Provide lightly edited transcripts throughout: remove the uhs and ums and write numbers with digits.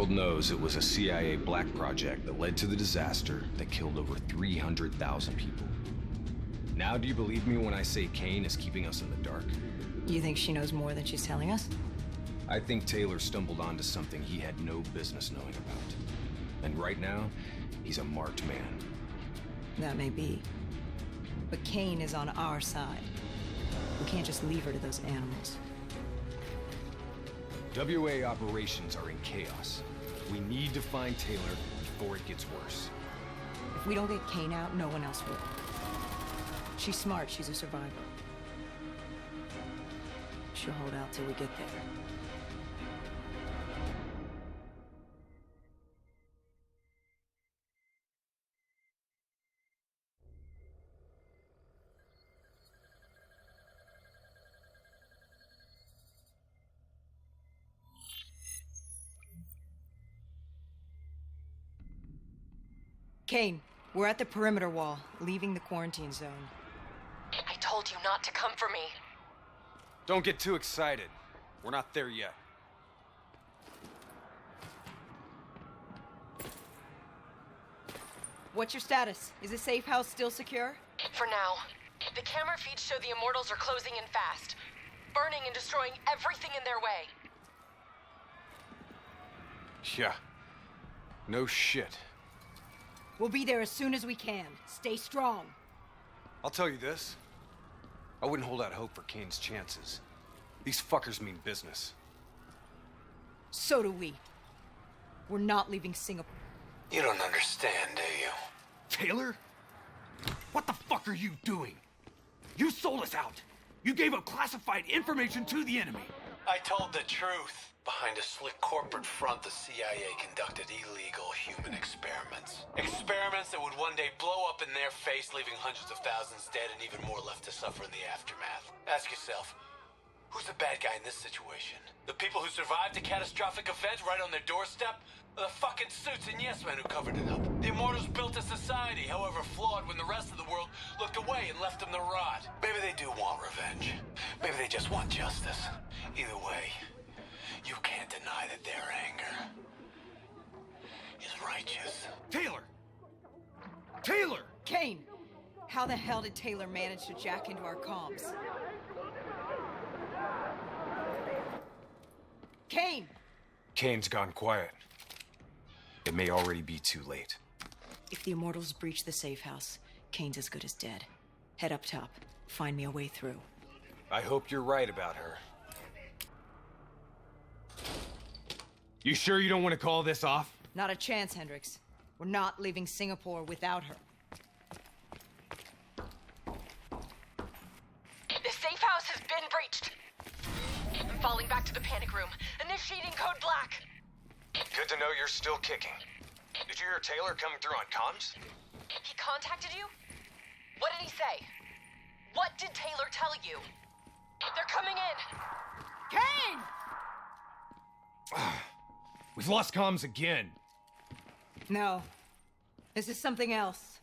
world knows it was a CIA black project that led to the disaster that killed over 300,000 people. Now do you believe me when I say Kane is keeping us in the dark? You think she knows more than she's telling us? I think Taylor stumbled onto something he had no business knowing about. And right now, he's a marked man. That may be. But Kane is on our side. We can't just leave her to those animals. WA operations are in chaos. We need to find Taylor before it gets worse. If we don't get Kane out, no one else will. She's smart, she's a survivor. She'll hold out till we get there. Kane, we're at the perimeter wall, leaving the quarantine zone. I told you not to come for me. Don't get too excited. We're not there yet. What's your status? Is the safe house still secure? For now. The camera feeds show the Immortals are closing in fast, burning and destroying everything in their way. Yeah. No shit. We'll be there as soon as we can. Stay strong. I'll tell you this. I wouldn't hold out hope for Kane's chances. These fuckers mean business. So do we. We're not leaving Singapore. You don't understand, do you? Taylor? What the fuck are you doing? You sold us out. You gave up classified information to the enemy. I told the truth. Behind a slick corporate front, the CIA conducted illegal human experiments. Experiments that would one day blow up in their face, leaving hundreds of thousands dead and even more left to suffer in the aftermath. Ask yourself, who's the bad guy in this situation? The people who survived a catastrophic event right on their doorstep? Or the fucking suits and yes men who covered it up? The Immortals built a society, however flawed, when the rest of the world looked away and left them to rot. Maybe they do want revenge. Maybe they just want justice. Either way, you can't deny that their anger is righteous. Taylor! Taylor! Kane! How the hell did Taylor manage to jack into our comms? Kane! Kane's gone quiet. It may already be too late. If the Immortals breach the safe house, Kane's as good as dead. Head up top. Find me a way through. I hope you're right about her. You sure you don't want to call this off? Not a chance, Hendricks. We're not leaving Singapore without her. The safe house has been breached. I'm falling back to the panic room. Initiating code black. Good to know you're still kicking. Did you hear Taylor coming through on comms? He contacted you? What did he say? What did Taylor tell you? They're coming in! Kane! We've lost comms again. No. This is something else.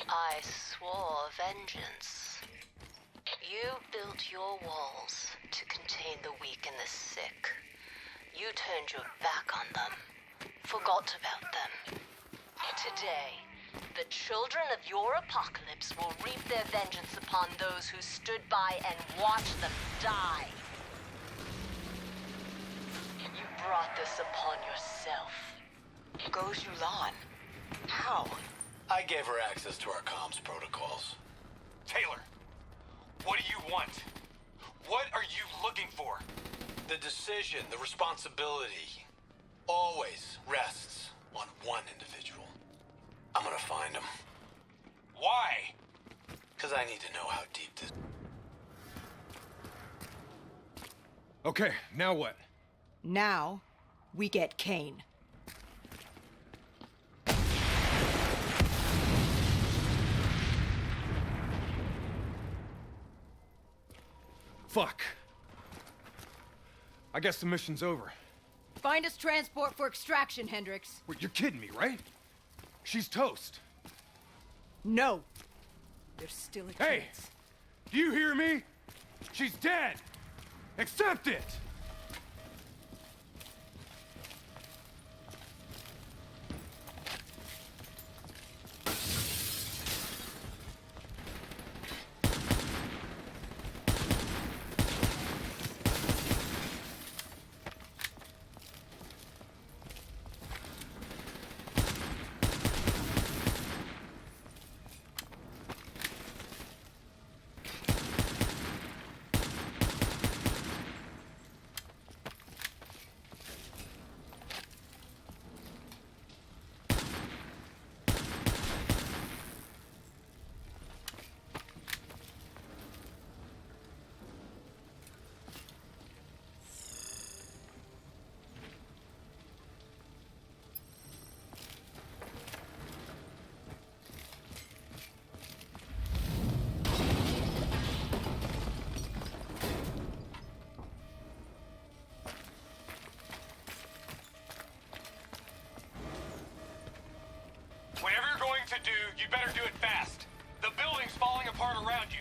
I swore vengeance. You built your walls to contain the weak and the sick. You turned your back on them, forgot about them. Today, the children of your apocalypse will reap their vengeance upon those who stood by and watched them die. You brought this upon yourself. Go Julan. How? I gave her access to our comms protocols. Taylor! What do you want? What are you looking for? The decision, the responsibility, always rests on one individual. I'm gonna find him. Why? Because I need to know how deep this... Okay, now what? Now, we get Kane. Fuck. I guess the mission's over. Find us transport for extraction, Hendricks. Wait, you're kidding me, right? She's toast. No. There's still a Hey! chance. Do you hear me? She's dead! Accept it! Whatever you're going to do, you better do it fast. The building's falling apart around you.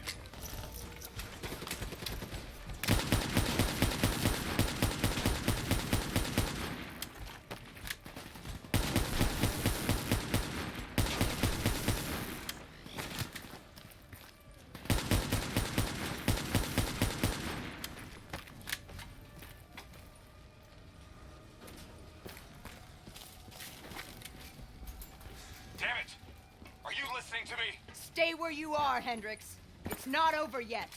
Damn it! Are you listening to me? Stay where you are, Hendricks. It's not over yet.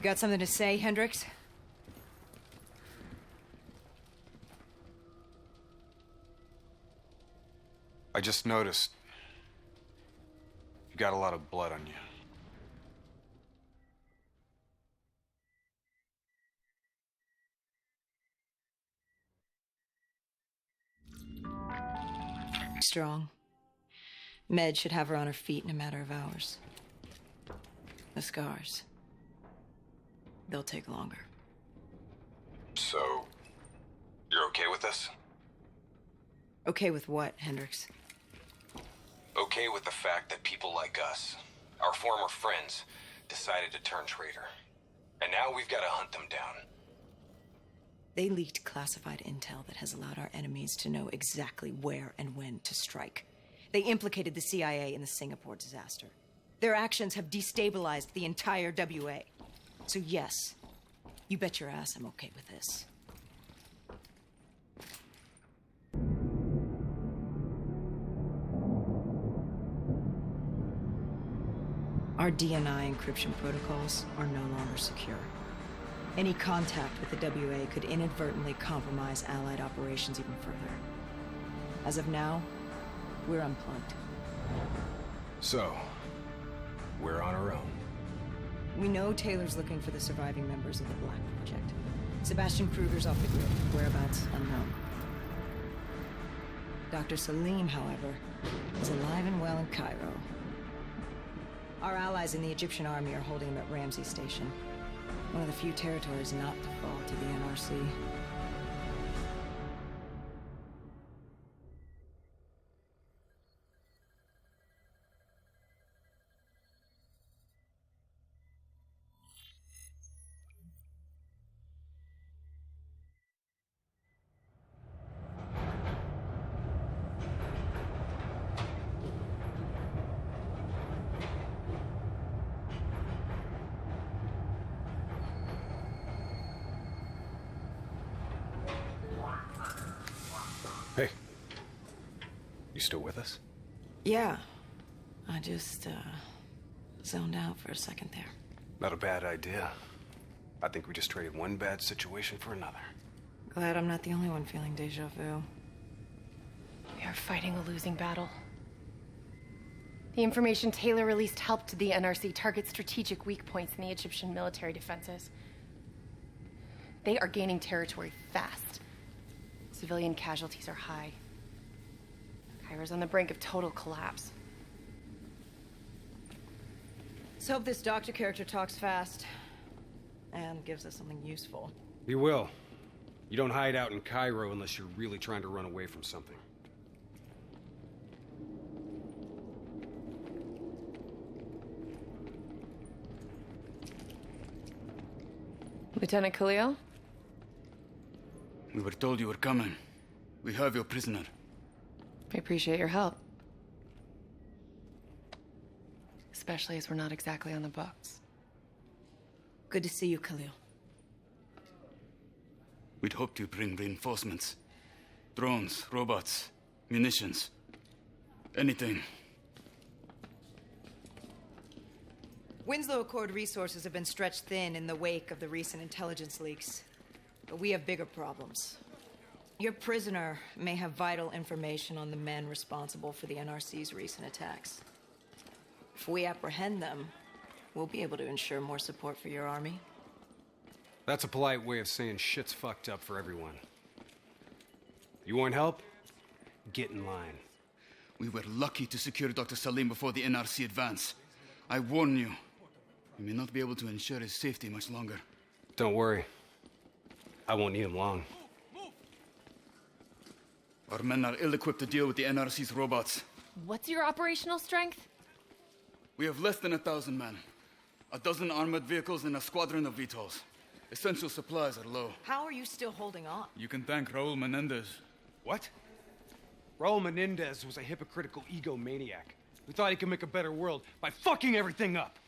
Got something to say, Hendricks? I just noticed you got a lot of blood on you. Strong. Med should have her on her feet in a matter of hours. The scars. They'll take longer. So, you're okay with this? Okay with what, Hendricks? Okay with the fact that people like us, our former friends, decided to turn traitor. And now we've got to hunt them down. They leaked classified intel that has allowed our enemies to know exactly where and when to strike. They implicated the CIA in the Singapore disaster. Their actions have destabilized the entire WA. So yes, you bet your ass I'm okay with this. Our DNI encryption protocols are no longer secure. Any contact with the WA could inadvertently compromise Allied operations even further. As of now, we're unplugged. So, we're on our own. We know Taylor's looking for the surviving members of the Black Project. Sebastian Kruger's off the grid, whereabouts unknown. Dr. Salim, however, is alive and well in Cairo. Our allies in the Egyptian army are holding him at Ramses Station, one of the few territories not to fall to the NRC. You still with us? Yeah. I just, zoned out for a second there. Not a bad idea. I think we just traded one bad situation for another. Glad I'm not the only one feeling deja vu. We are fighting a losing battle. The information Taylor released helped the NRC target strategic weak points in the Egyptian military defenses. They are gaining territory fast. Civilian casualties are high. Cairo's on the brink of total collapse. Let's hope this doctor character talks fast and gives us something useful. He will. You don't hide out in Cairo unless you're really trying to run away from something. Lieutenant Khalil? We were told you were coming. We have your prisoner. I appreciate your help. Especially as we're not exactly on the books. Good to see you, Khalil. We'd hoped to bring reinforcements. Drones, robots, munitions. Anything. Winslow Accord resources have been stretched thin in the wake of the recent intelligence leaks. But we have bigger problems. Your prisoner may have vital information on the men responsible for the NRC's recent attacks. If we apprehend them, we'll be able to ensure more support for your army. That's a polite way of saying shit's fucked up for everyone. You want help? Get in line. We were lucky to secure Dr. Salim before the NRC advance. I warn you, we may not be able to ensure his safety much longer. Don't worry. I won't need him long. Our men are ill-equipped to deal with the NRC's robots. What's your operational strength? We have less than 1,000 men. 12 armored vehicles and a squadron of VTOLs. Essential supplies are low. How are you still holding on? You can thank Raul Menendez. What? Raul Menendez was a hypocritical egomaniac who thought he could make a better world by fucking everything up.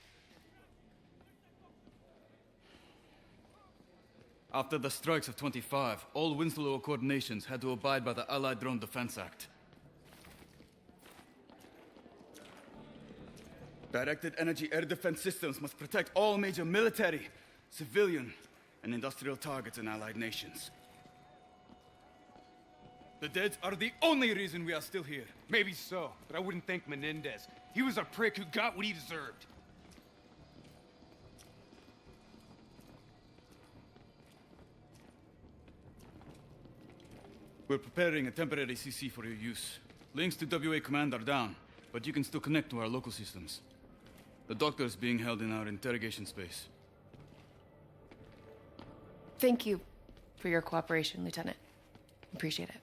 After the strikes of 25, all Winslow Accord nations had to abide by the Allied Drone Defense Act. Directed energy air defense systems must protect all major military, civilian, and industrial targets in Allied nations. The dead are the only reason we are still here. Maybe so, but I wouldn't thank Menendez. He was a prick who got what he deserved. We're preparing a temporary CC for your use. Links to WA Command are down, but you can still connect to our local systems. The doctor is being held in our interrogation space. Thank you for your cooperation, Lieutenant. Appreciate it.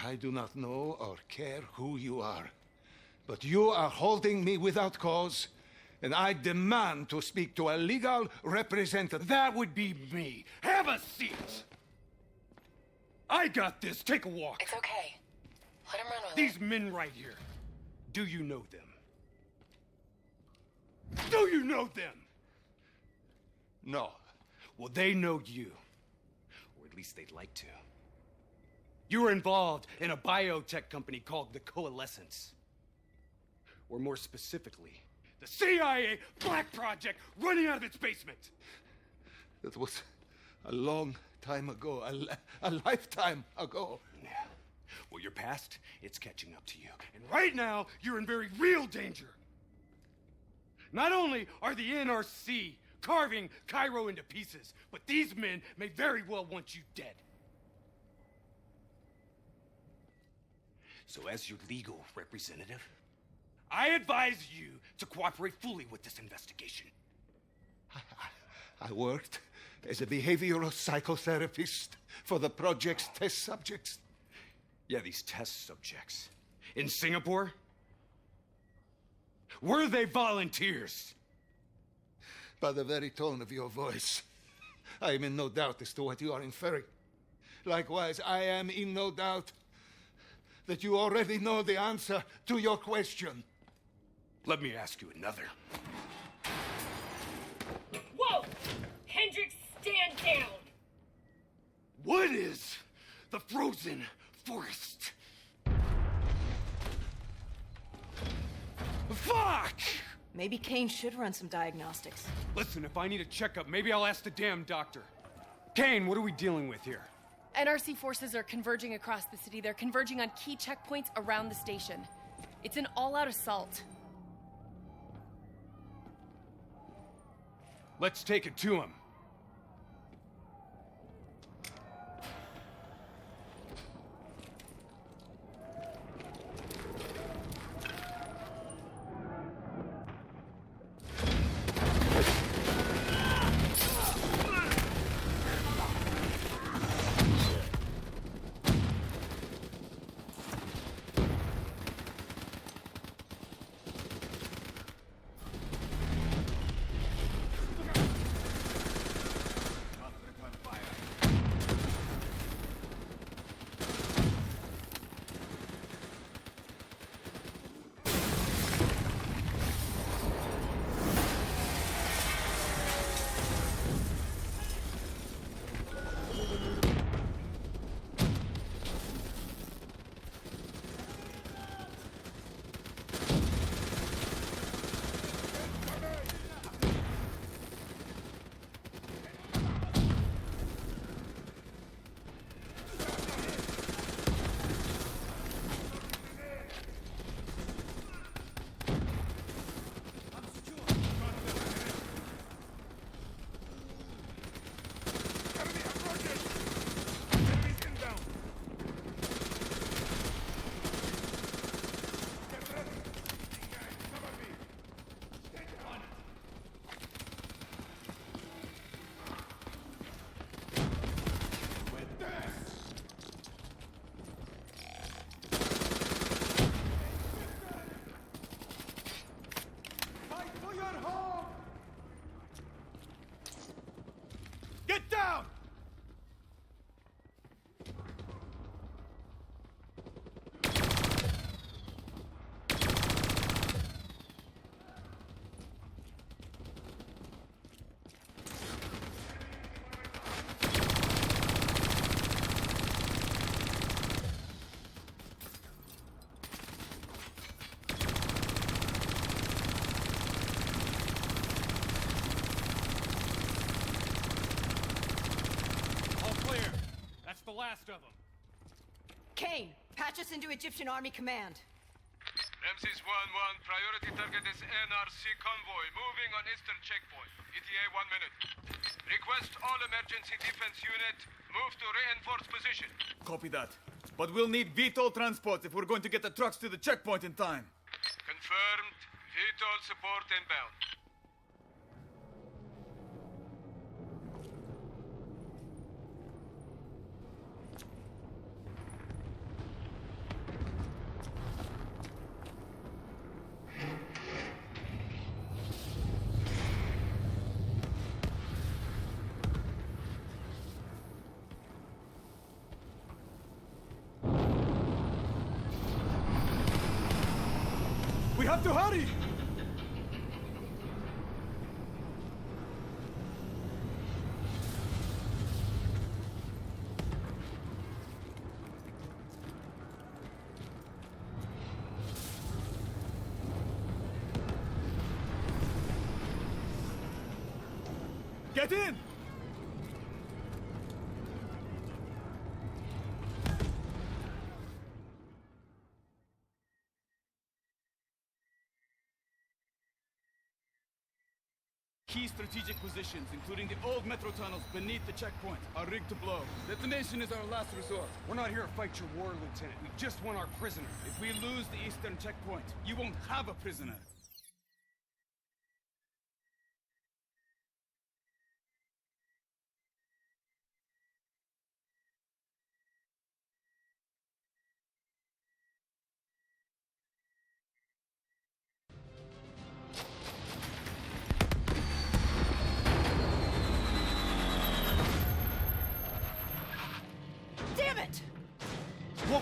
I do not know or care who you are, but you are holding me without cause, and I demand to speak to a legal representative. That would be me. Have a seat. I got this. Take a walk. It's okay. Let him run with These men right here. Do you know them? Do you know them? No. Well, they know you. Or at least they'd like to. You were involved in a biotech company called the Coalescence. Or more specifically, the CIA Black Project running out of its basement. That was a long time ago, a lifetime ago. Yeah. Well, your past, it's catching up to you. And right now, you're in very real danger. Not only are the NRC carving Cairo into pieces, but these men may very well want you dead. So as your legal representative, I advise you to cooperate fully with this investigation. I worked as a behavioral psychotherapist for the project's test subjects. Yeah, these test subjects. In Singapore? Were they volunteers? By the very tone of your voice, I am in no doubt as to what you are inferring. Likewise, I am in no doubt that you already know the answer to your question. Let me ask you another. Whoa! Hendricks, stand down! What is the frozen forest? Fuck! Maybe Kane should run some diagnostics. Listen, if I need a checkup, maybe I'll ask the damn doctor. Kane, what are we dealing with here? NRC forces are converging across the city. They're converging on key checkpoints around the station. It's an all-out assault. Let's take it to him. Get down! The last of them. Kane, patch us into Egyptian Army Command. Ramses 1-1, priority target is NRC convoy, moving on eastern checkpoint. ETA 1 minute. Request all emergency defense unit, move to reinforced position. Copy that. But we'll need VTOL transports if we're going to get the trucks to the checkpoint in time. Confirmed. VTOL support inbound. We have to hurry! Get in! Key strategic positions, including the old metro tunnels beneath the checkpoint, are rigged to blow. Detonation is our last resort. We're not here to fight your war, Lieutenant. We just want our prisoner. If we lose the eastern checkpoint, you won't have a prisoner.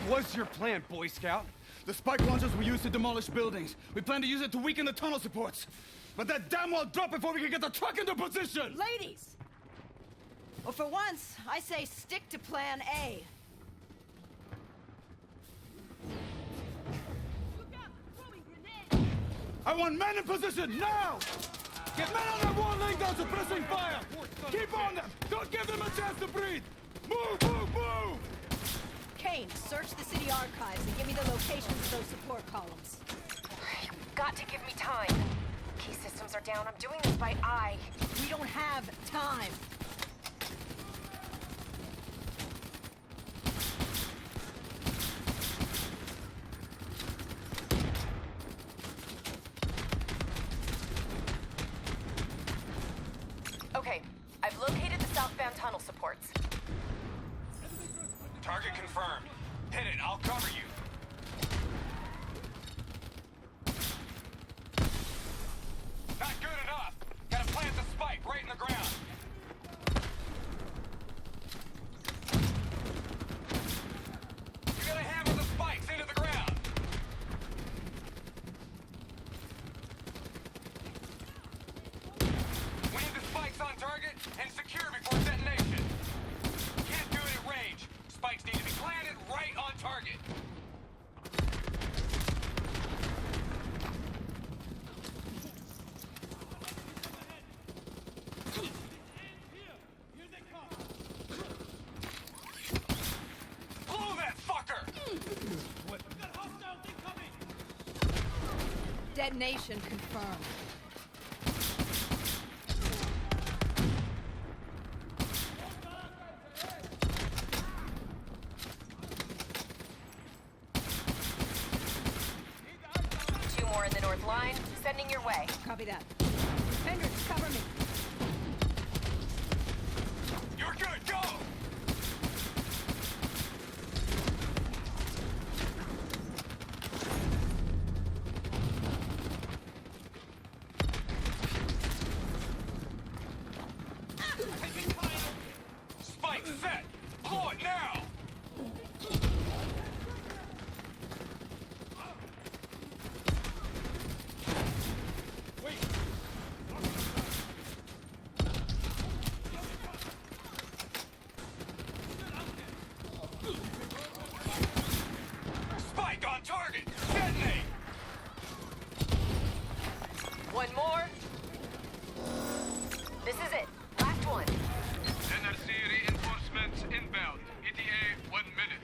was your plan, Boy Scout? The spike launchers we use to demolish buildings. We plan to use it to weaken the tunnel supports. But that damn well drop before we can get the truck into position! Ladies! Well, for once, I say stick to plan A. I want men in position, now! Get men on that wall laying down suppressing fire! Keep on them! Don't give them a chance to breathe! Move, move, move! Kane, search the city archives and give me the locations of those support columns. You've got to give me time. Key systems are down. I'm doing this by eye. We don't have time. Okay, I've located the southbound tunnel supports. Target confirmed. Hit it, I'll cover you. Not good enough. Gotta plant the spike right in the ground. You gotta hammer the spikes into the ground. We need the spikes on target and secure before detonation. Can't do it at range. Spikes need to be planted right on target. Blow that fucker! Detonation confirmed. Two more in the north line. Sending your way. Copy that. Hendricks, cover me. You're good, go! Spike set! Blow it now! Spike on target! Detonate! One more. This is it. Last one. NRC reinforcements inbound. ETA 1 minute.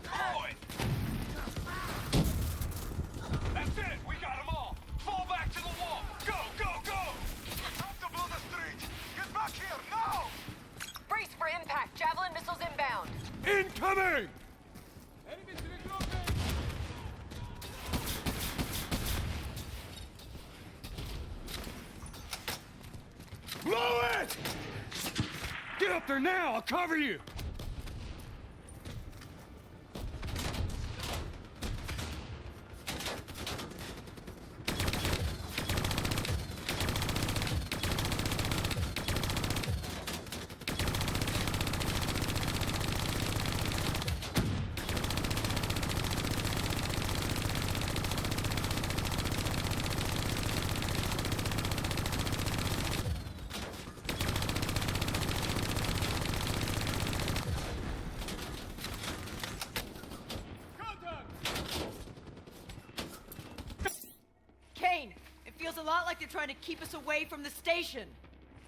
Blow it! That's it! We got them all! Fall back to the wall! Go, go, go! Time to blow the street! Get back here, now! Brace for impact. Javelin missiles inbound. Incoming! Blow it! Get up there now! I'll cover you! Kane, it feels a lot like they're trying to keep us away from the station.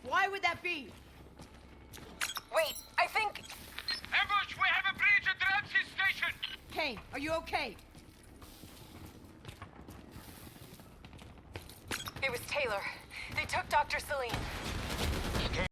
Why would that be? Wait, I think... Ambush! We have a breach at Ramses Station! Kane, are you okay? It was Taylor. They took Dr. Salim.